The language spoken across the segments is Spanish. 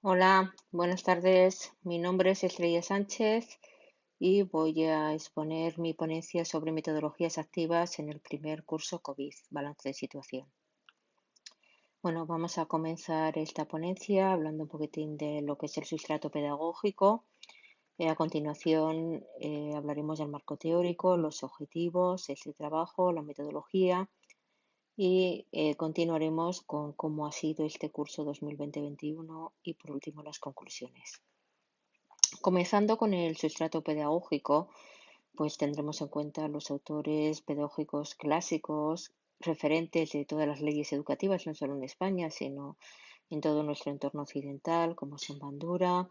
Hola, buenas tardes. Mi nombre es Estrella Sánchez y voy a exponer mi ponencia sobre metodologías activas en el primer curso COVID, balance de situación. Bueno, vamos a comenzar esta ponencia hablando un poquitín de lo que es el sustrato pedagógico. A continuación, hablaremos del marco teórico, los objetivos, el trabajo, la metodología y continuaremos con cómo ha sido este curso 2020-21 y por último las conclusiones. Comenzando con el sustrato pedagógico, pues tendremos en cuenta los autores pedagógicos clásicos, referentes de todas las leyes educativas, no solo en España, sino en todo nuestro entorno occidental, como Son Bandura,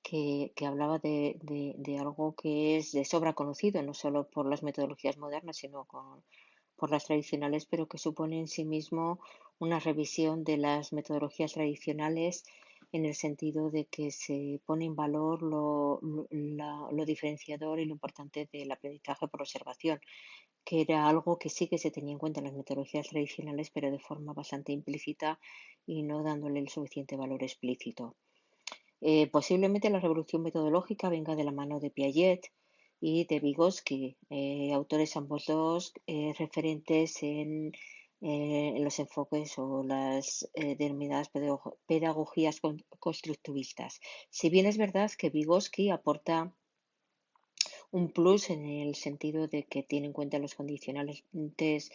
que hablaba de algo que es de sobra conocido, no solo por las metodologías modernas, sino por las tradicionales, pero que supone en sí mismo una revisión de las metodologías tradicionales en el sentido de que se pone en valor lo diferenciador y lo importante del aprendizaje por observación, que era algo que sí que se tenía en cuenta en las metodologías tradicionales, pero de forma bastante implícita y no dándole el suficiente valor explícito. Posiblemente la revolución metodológica venga de la mano de Piaget y de Vygotsky, autores ambos dos referentes en los enfoques o las denominadas pedagogías constructivistas. Si bien es verdad que Vygotsky aporta un plus en el sentido de que tiene en cuenta los condicionantes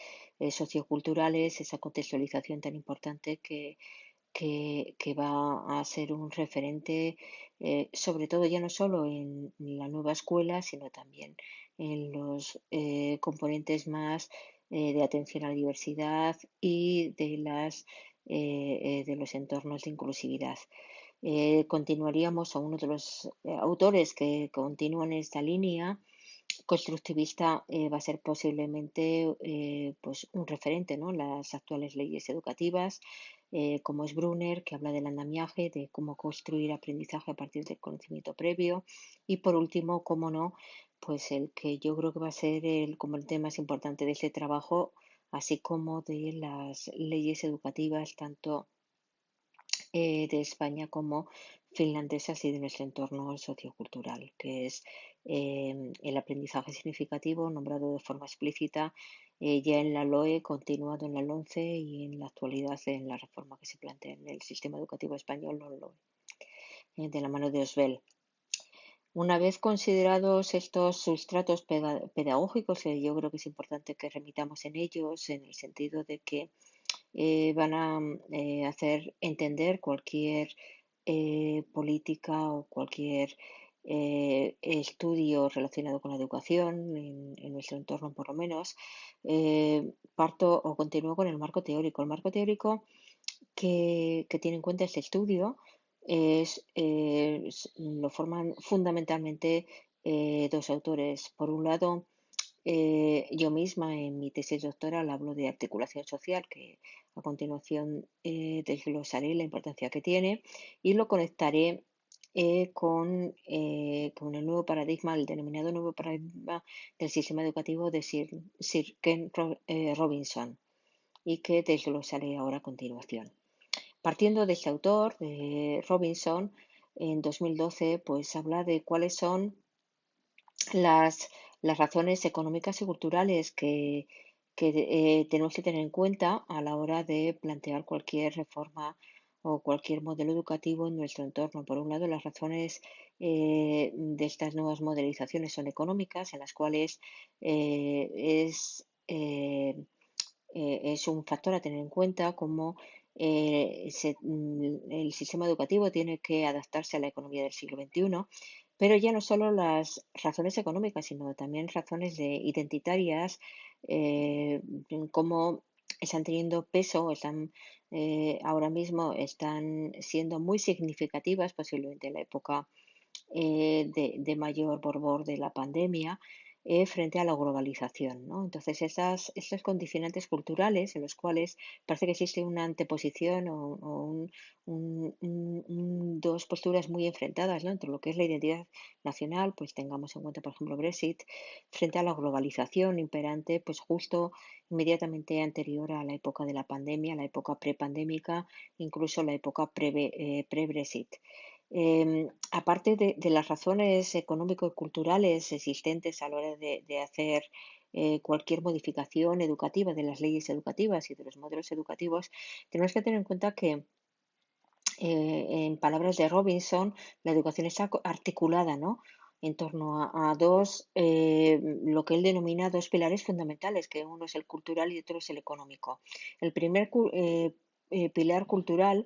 socioculturales, esa contextualización tan importante que va a ser un referente, sobre todo ya no solo en la nueva escuela, sino también en los componentes más de atención a la diversidad y de los entornos de inclusividad. Continuaríamos a uno de los autores que continúan en esta línea constructivista, va a ser posiblemente pues un referente, ¿no? Las actuales leyes educativas, como es Brunner, que habla del andamiaje, de cómo construir aprendizaje a partir del conocimiento previo. Y por último, cómo no, pues el que yo creo que va a ser el componente más importante de este trabajo, así como de las leyes educativas, tanto de España como finlandesas y de nuestro entorno sociocultural, que es el aprendizaje significativo, nombrado de forma explícita ya en la LOE, continuado en la LONCE y en la actualidad en la reforma que se plantea en el sistema educativo español, la LOE, de la mano de Osbel. Una vez considerados estos sustratos pedagógicos, yo creo que es importante que remitamos en ellos en el sentido de que van a hacer entender cualquier política o cualquier estudio relacionado con la educación, en nuestro entorno por lo menos. Parto o continúo con el marco teórico. El marco teórico que tiene en cuenta este estudio lo forman fundamentalmente dos autores. Por un lado, yo misma en mi tesis doctoral hablo de articulación social, que a continuación desglosaré la importancia que tiene y lo conectaré con el nuevo paradigma, el denominado nuevo paradigma del sistema educativo de Sir Ken Robinson, y que desglosaré ahora a continuación. Partiendo de este autor, de Robinson, en 2012, pues habla de cuáles son las razones económicas y culturales que tenemos que tener en cuenta a la hora de plantear cualquier reforma o cualquier modelo educativo en nuestro entorno. Por un lado, las razones de estas nuevas modelizaciones son económicas, en las cuales eh, es, eh, es un factor a tener en cuenta como el sistema educativo tiene que adaptarse a la economía del siglo XXI, pero ya no solo las razones económicas, sino también razones identitarias, cómo están teniendo peso, ahora mismo están siendo muy significativas, posiblemente en la época de mayor borbor de la pandemia, frente a la globalización, ¿no? Entonces, estos condicionantes culturales en los cuales parece que existe una anteposición o dos posturas muy enfrentadas, ¿no? Entre lo que es la identidad nacional, pues tengamos en cuenta, por ejemplo, Brexit, frente a la globalización imperante, pues justo inmediatamente anterior a la época de la pandemia, la época prepandémica, incluso la época pre-Brexit. Aparte de las razones económico-culturales existentes a la hora de hacer cualquier modificación educativa de las leyes educativas y de los modelos educativos, tenemos que tener en cuenta que, en palabras de Robinson, la educación está articulada, ¿no? En torno a dos, lo que él denomina dos pilares fundamentales, que uno es el cultural y otro es el económico. El primer pilar cultural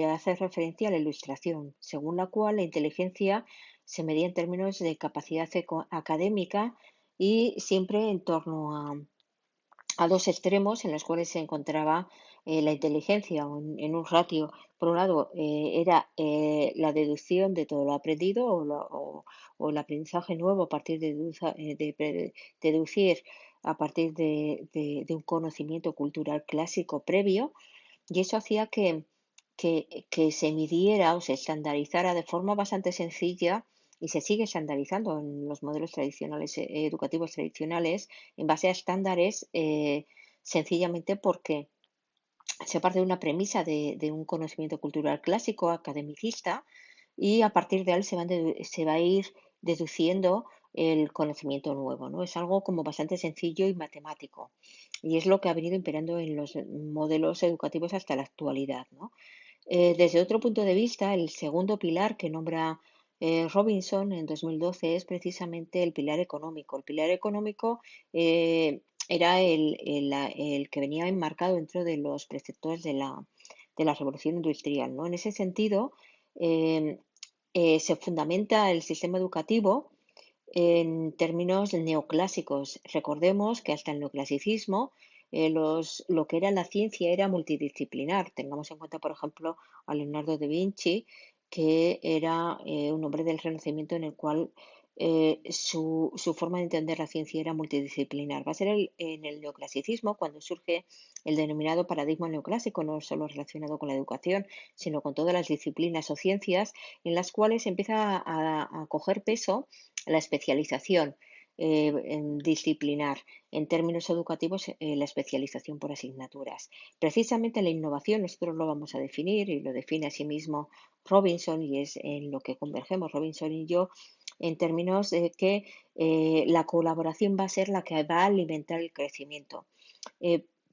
hace referencia a la ilustración, según la cual la inteligencia se medía en términos de capacidad académica y siempre en torno a dos extremos en los cuales se encontraba la inteligencia en un ratio. Por un lado, era la deducción de todo lo aprendido o el aprendizaje nuevo a partir de deducir a partir de un conocimiento cultural clásico previo, y eso hacía que se midiera o se estandarizara de forma bastante sencilla y se sigue estandarizando en los modelos tradicionales, educativos tradicionales, en base a estándares, sencillamente porque se parte de una premisa de un conocimiento cultural clásico, academicista, y a partir de él se va a ir deduciendo el conocimiento nuevo, ¿no? Es algo como bastante sencillo y matemático. Y es lo que ha venido imperando en los modelos educativos hasta la actualidad, ¿no? Desde otro punto de vista, el segundo pilar que nombra Robinson en 2012 es precisamente el pilar económico. El pilar económico era el que venía enmarcado dentro de los preceptos de la revolución industrial, ¿no? En ese sentido, eh, se fundamenta el sistema educativo en términos neoclásicos. Recordemos que hasta el neoclasicismo lo que era la ciencia era multidisciplinar. Tengamos en cuenta, por ejemplo, a Leonardo da Vinci, que era un hombre del Renacimiento en el cual su forma de entender la ciencia era multidisciplinar. Va a ser en el neoclasicismo cuando surge el denominado paradigma neoclásico, no solo relacionado con la educación, sino con todas las disciplinas o ciencias, en las cuales empieza a coger peso la especialización disciplinar. En términos educativos, la especialización por asignaturas. Precisamente la innovación, nosotros lo vamos a definir y lo define a sí mismo Robinson, y es en lo que convergemos Robinson y yo, en términos de que la colaboración va a ser la que va a alimentar el crecimiento.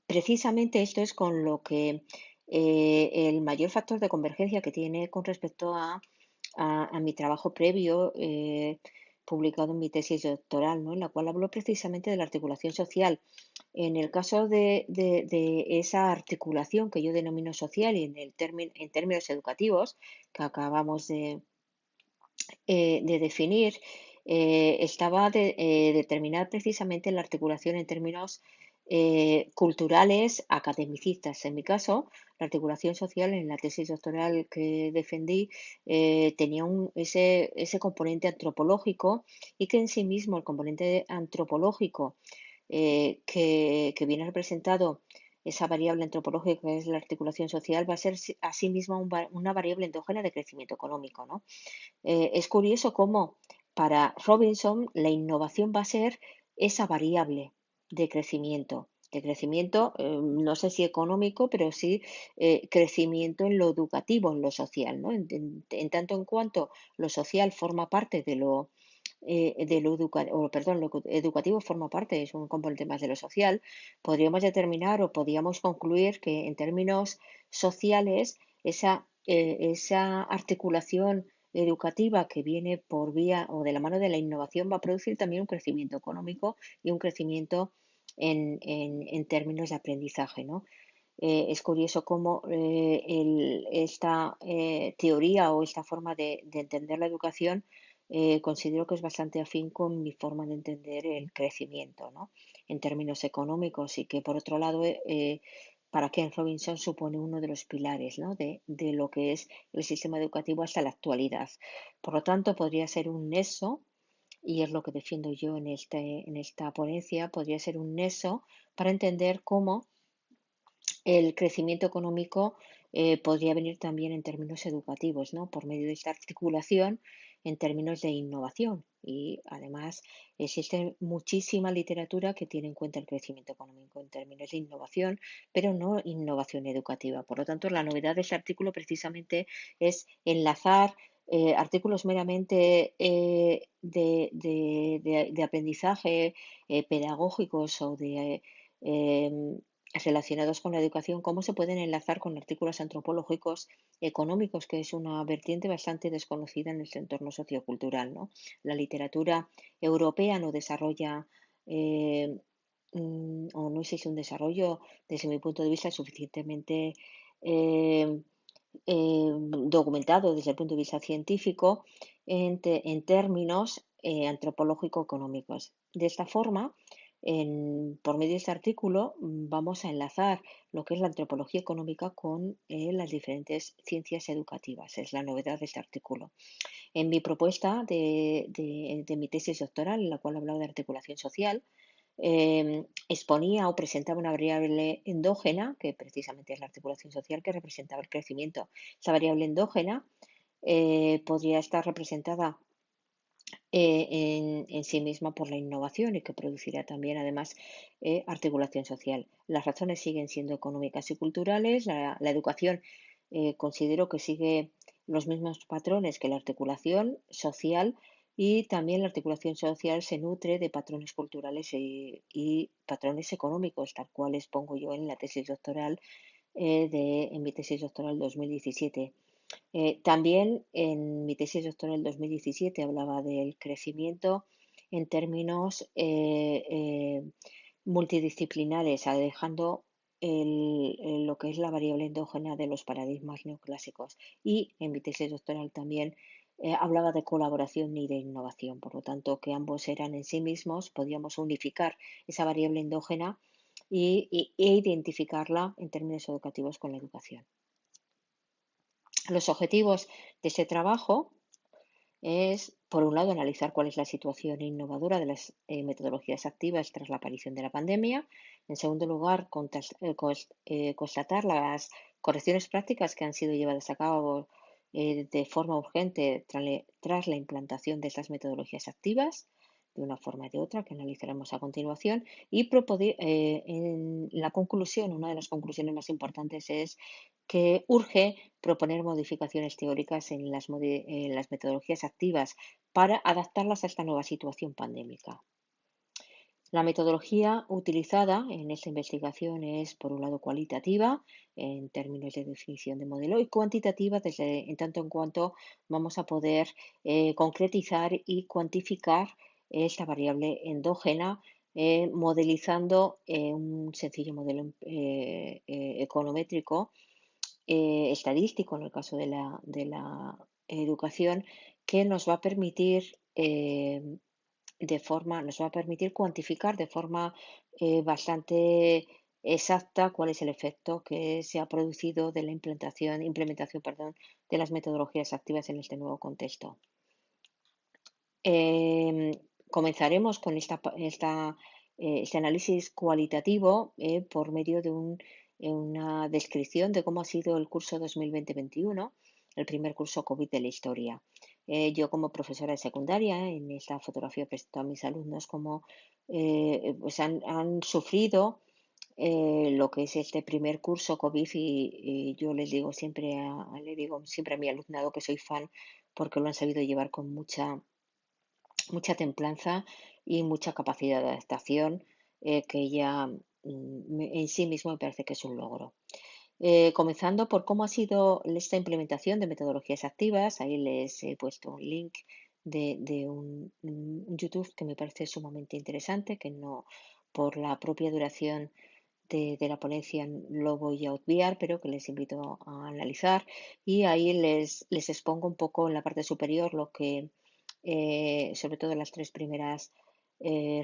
Precisamente esto es con lo que el mayor factor de convergencia que tiene con respecto a mi trabajo previo, publicado en mi tesis doctoral, ¿no? En la cual hablo precisamente de la articulación social. En el caso de esa articulación que yo denomino social y en términos educativos que acabamos de definir, estaba determinar precisamente la articulación en términos culturales academicistas. En mi caso, la articulación social en la tesis doctoral que defendí tenía ese componente antropológico, y que en sí mismo el componente antropológico que viene representado, esa variable antropológica que es la articulación social, va a ser asimismo una variable endógena de crecimiento económico, ¿no? Es curioso cómo para Robinson la innovación va a ser esa variable de crecimiento, no sé si económico, pero sí crecimiento en lo educativo, en lo social, ¿no? En tanto en cuanto lo social forma parte lo educativo forma parte, es un componente más de lo social, podríamos determinar o podríamos concluir que en términos sociales esa articulación educativa que viene por vía o de la mano de la innovación va a producir también un crecimiento económico y un crecimiento en términos de aprendizaje, ¿no? Es curioso cómo esta teoría o esta forma de entender la educación considero que es bastante afín con mi forma de entender el crecimiento, ¿no? En términos económicos, y que por otro lado para Ken Robinson supone uno de los pilares, ¿no? de lo que es el sistema educativo hasta la actualidad. Por lo tanto, podría ser un nexo y es lo que defiendo yo en esta ponencia, podría ser un nexo para entender cómo el crecimiento económico podría venir también en términos educativos, ¿no? Por medio de esta articulación en términos de innovación. Y además existe muchísima literatura que tiene en cuenta el crecimiento económico en términos de innovación, pero no innovación educativa. Por lo tanto, la novedad de este artículo precisamente es enlazar artículos meramente de aprendizaje pedagógicos o de relacionados con la educación, cómo se pueden enlazar con artículos antropológicos económicos, que es una vertiente bastante desconocida en el entorno sociocultural, ¿no? La literatura europea no desarrolla o no existe un desarrollo, desde mi punto de vista, suficientemente eh, documentado desde el punto de vista científico en términos antropológico-económicos. De esta forma, por medio de este artículo, vamos a enlazar lo que es la antropología económica con las diferentes ciencias educativas. Es la novedad de este artículo. En mi propuesta de mi tesis doctoral, en la cual hablaba de articulación social, exponía o presentaba una variable endógena, que precisamente es la articulación social, que representaba el crecimiento. Esa variable endógena podría estar representada en sí misma por la innovación y que producirá también, además, articulación social. Las razones siguen siendo económicas y culturales. La educación considero que sigue los mismos patrones que la articulación social y también la articulación social se nutre de patrones culturales y patrones económicos, tal cual expongo yo en la tesis doctoral en mi tesis doctoral 2017. También en mi tesis doctoral 2017 hablaba del crecimiento en términos multidisciplinares, alejando lo que es la variable endógena de los paradigmas neoclásicos. Y en mi tesis doctoral también hablaba de colaboración y de innovación. Por lo tanto, que ambos eran en sí mismos, podíamos unificar esa variable endógena e identificarla en términos educativos con la educación. Los objetivos de este trabajo es, por un lado, analizar cuál es la situación innovadora de las metodologías activas tras la aparición de la pandemia. En segundo lugar, constatar las correcciones prácticas que han sido llevadas a cabo de forma urgente tras la implantación de estas metodologías activas, de una forma y de otra, que analizaremos a continuación. Y en la conclusión, una de las conclusiones más importantes es que urge proponer modificaciones teóricas en las metodologías activas para adaptarlas a esta nueva situación pandémica. La metodología utilizada en esta investigación es, por un lado, cualitativa, en términos de definición de modelo, y cuantitativa, en tanto en cuanto vamos a poder concretizar y cuantificar esta variable endógena, modelizando un sencillo modelo econométrico estadístico, en el caso de la educación, que nos va a permitir cuantificar de forma bastante exacta cuál es el efecto que se ha producido de la implementación, perdón, de las metodologías activas en este nuevo contexto. Em, Comenzaremos con este análisis cualitativo por medio de una descripción de cómo ha sido el curso 2020-21, el primer curso COVID de la historia. Yo como profesora de secundaria, en esta fotografía presento a mis alumnos cómo pues han sufrido lo que es este primer curso COVID y yo le digo siempre a mi alumnado que soy fan porque lo han sabido llevar con mucha templanza y mucha capacidad de adaptación, que ya en sí mismo me parece que es un logro. Comenzando por cómo ha sido esta implementación de metodologías activas, ahí les he puesto un link de un YouTube que me parece sumamente interesante, que no por la propia duración de la ponencia lo voy a obviar, pero que les invito a analizar. Y ahí les expongo un poco en la parte superior lo que, sobre todo en las tres primeras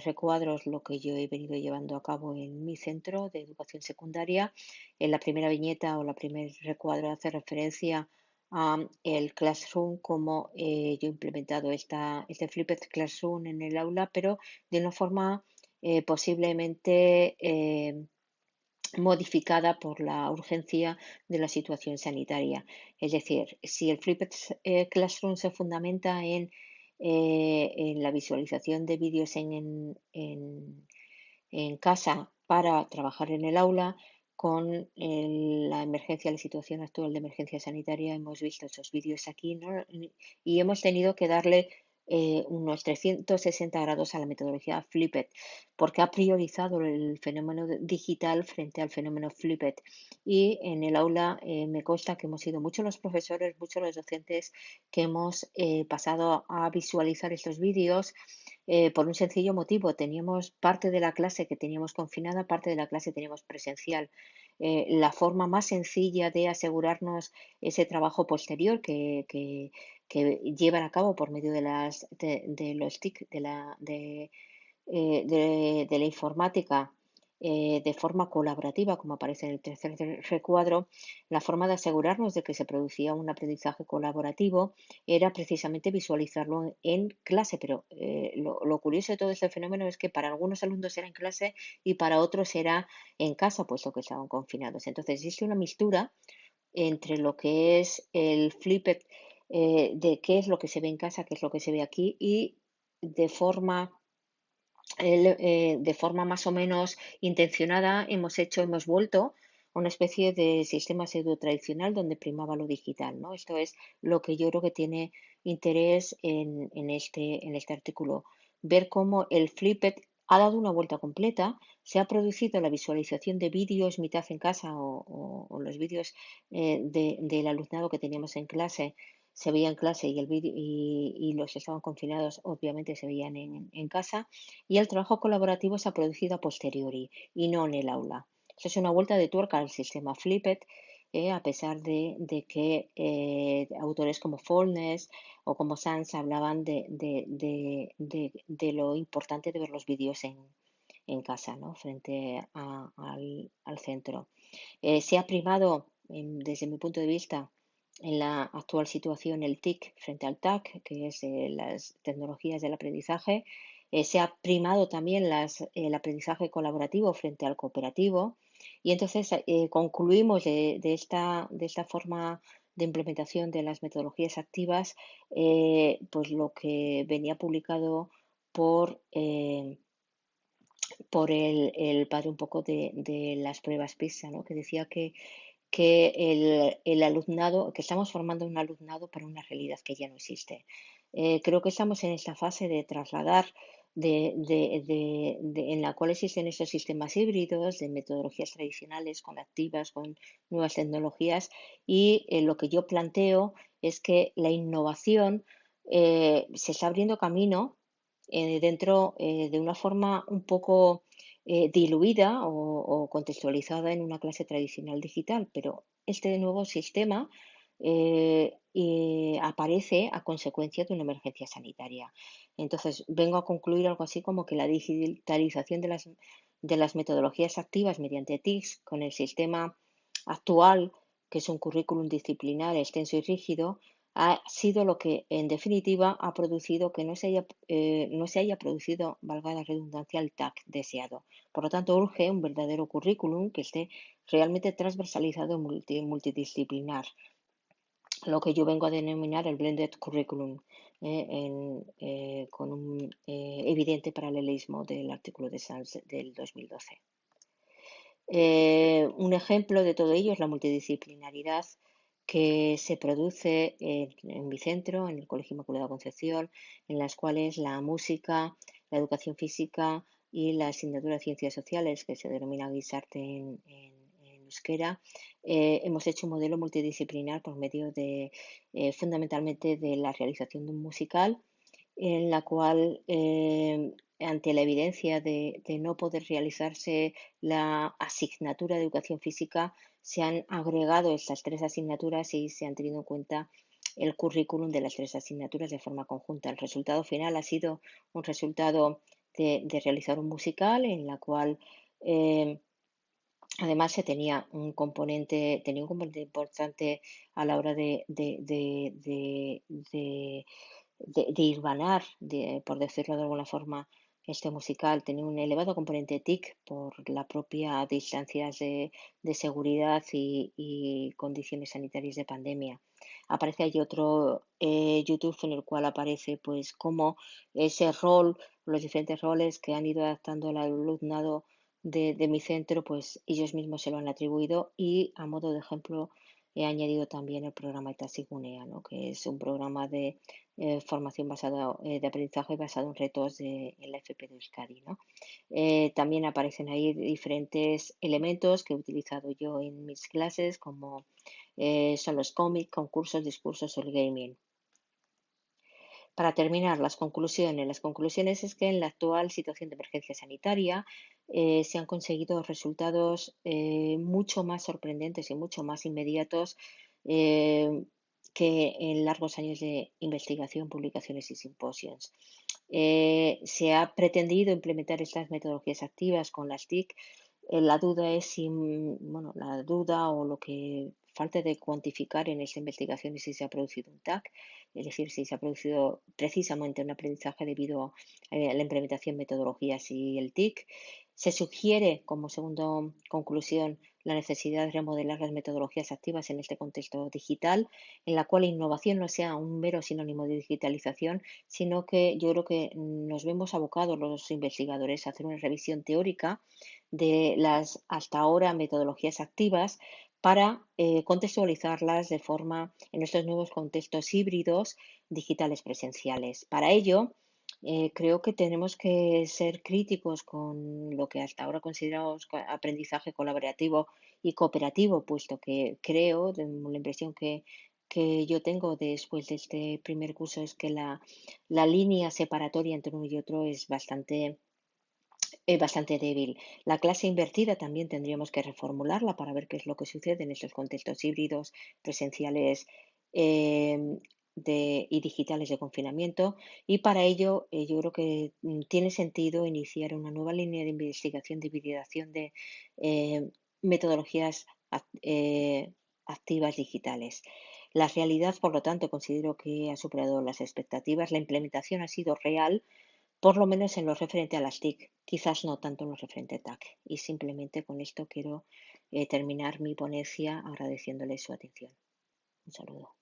recuadros, lo que yo he venido llevando a cabo en mi centro de educación secundaria. En la primera viñeta o la primer recuadro hace referencia el Classroom, como yo he implementado este Flipped Classroom en el aula, pero de una forma posiblemente modificada por la urgencia de la situación sanitaria. Es decir, si el Flipped Classroom se fundamenta en la visualización de vídeos en casa para trabajar en el aula, con la emergencia, la situación actual de emergencia sanitaria, hemos visto esos vídeos aquí, ¿no? Y hemos tenido que darle unos 360 grados a la metodología Flipped, porque ha priorizado el fenómeno digital frente al fenómeno Flipped. Y en el aula me consta que hemos sido muchos los profesores, muchos los docentes que hemos pasado a visualizar estos vídeos por un sencillo motivo. Teníamos parte de la clase que teníamos confinada, parte de la clase teníamos presencial. La forma más sencilla de asegurarnos ese trabajo posterior que llevan a cabo por medio de los TIC, de la informática de forma colaborativa, como aparece en el tercer recuadro, la forma de asegurarnos de que se producía un aprendizaje colaborativo era precisamente visualizarlo en clase. Pero lo curioso de todo este fenómeno es que para algunos alumnos era en clase y para otros era en casa, puesto que estaban confinados. Entonces existe una mistura entre lo que es el flipped de qué es lo que se ve en casa, qué es lo que se ve aquí, y de forma de forma más o menos intencionada hemos vuelto a una especie de sistema pseudo tradicional donde primaba lo digital, ¿no? Esto es lo que yo creo que tiene interés en este artículo, ver cómo el Flipped ha dado una vuelta completa, se ha producido la visualización de vídeos mitad en casa o los vídeos del alumnado que teníamos en clase se veía en clase y y los que estaban confinados obviamente se veían en casa, y el trabajo colaborativo se ha producido a posteriori y no en el aula. Eso es una vuelta de tuerca al sistema Flipped, a pesar de que autores como Furness o como Sanz hablaban de lo importante de ver los vídeos en casa, ¿no? Frente al centro. Se ha primado, desde mi punto de vista, en la actual situación el TIC frente al TAC, que es las tecnologías del aprendizaje. Se ha primado también el aprendizaje colaborativo frente al cooperativo. Y entonces concluimos de esta forma de implementación de las metodologías activas, pues lo que venía publicado por el padre un poco de las pruebas PISA, ¿no? Que decía que el alumnado, que estamos formando un alumnado para una realidad que ya no existe. Creo que estamos en esta fase de trasladar en la cual existen estos sistemas híbridos de metodologías tradicionales con activas, con nuevas tecnologías, y lo que yo planteo es que la innovación se está abriendo camino dentro de una forma un poco diluida o contextualizada en una clase tradicional digital, pero este nuevo sistema aparece a consecuencia de una emergencia sanitaria. Entonces, vengo a concluir algo así como que la digitalización de las metodologías activas mediante TICS con el sistema actual, que es un currículum disciplinar extenso y rígido, ha sido lo que, en definitiva, ha producido que no se haya producido, valga la redundancia, el TAC deseado. Por lo tanto, urge un verdadero currículum que esté realmente transversalizado y multidisciplinar, lo que yo vengo a denominar el blended curriculum, con un evidente paralelismo del artículo de SANS del 2012. Un ejemplo de todo ello es la multidisciplinaridad que se produce en mi centro, en el Colegio Inmaculada Concepción, en las cuales la música, la educación física y la asignatura de ciencias sociales, que se denomina Guisarte en euskera, hemos hecho un modelo multidisciplinar por medio fundamentalmente de la realización de un musical en la cual, ante la evidencia de no poder realizarse la asignatura de educación física, se han agregado estas tres asignaturas y se han tenido en cuenta el currículum de las tres asignaturas de forma conjunta. El resultado final ha sido un resultado de realizar un musical en la cual Además, tenía un componente importante a la hora de hilvanar, por decirlo de alguna forma, este musical. Tenía un elevado componente TIC por la propia distancias de seguridad y condiciones sanitarias de pandemia. Aparece ahí otro YouTube en el cual aparece pues cómo ese rol, los diferentes roles que han ido adaptando el alumnado de mi centro, pues ellos mismos se lo han atribuido y a modo de ejemplo he añadido también el programa Itasigunea, ¿no? Que es un programa formación de aprendizaje basado en retos en la FP de Euskadi, ¿no? También aparecen ahí diferentes elementos que he utilizado yo en mis clases, como son los cómics, concursos, discursos o el gaming. Para terminar, las conclusiones. Las conclusiones es que en la actual situación de emergencia sanitaria se han conseguido resultados mucho más sorprendentes y mucho más inmediatos eh, que en largos años de investigación, publicaciones y simposios. Se ha pretendido implementar estas metodologías activas con las TIC. La duda es si, bueno, la duda o lo que falta de cuantificar en esta investigación es si se ha producido un TAC, es decir, si se ha producido precisamente un aprendizaje debido a la implementación de metodologías y el TIC. Se sugiere, como segunda conclusión, la necesidad de remodelar las metodologías activas en este contexto digital, en la cual la innovación no sea un mero sinónimo de digitalización, sino que yo creo que nos vemos abocados los investigadores a hacer una revisión teórica de las hasta ahora metodologías activas para contextualizarlas de forma en estos nuevos contextos híbridos digitales presenciales. Para ello, creo que tenemos que ser críticos con lo que hasta ahora consideramos aprendizaje colaborativo y cooperativo, puesto que creo, la impresión que yo tengo después de este primer curso es que la línea separatoria entre uno y otro es bastante débil. La clase invertida también tendríamos que reformularla para ver qué es lo que sucede en estos contextos híbridos, presenciales y digitales de confinamiento. Y para ello, yo creo que tiene sentido iniciar una nueva línea de investigación de hibridación de eh, metodologías activas digitales. La realidad, por lo tanto, considero que ha superado las expectativas. La implementación ha sido real por lo menos en lo referente a las TIC, quizás no tanto en lo referente a TAC. Y simplemente con esto quiero terminar mi ponencia agradeciéndole su atención. Un saludo.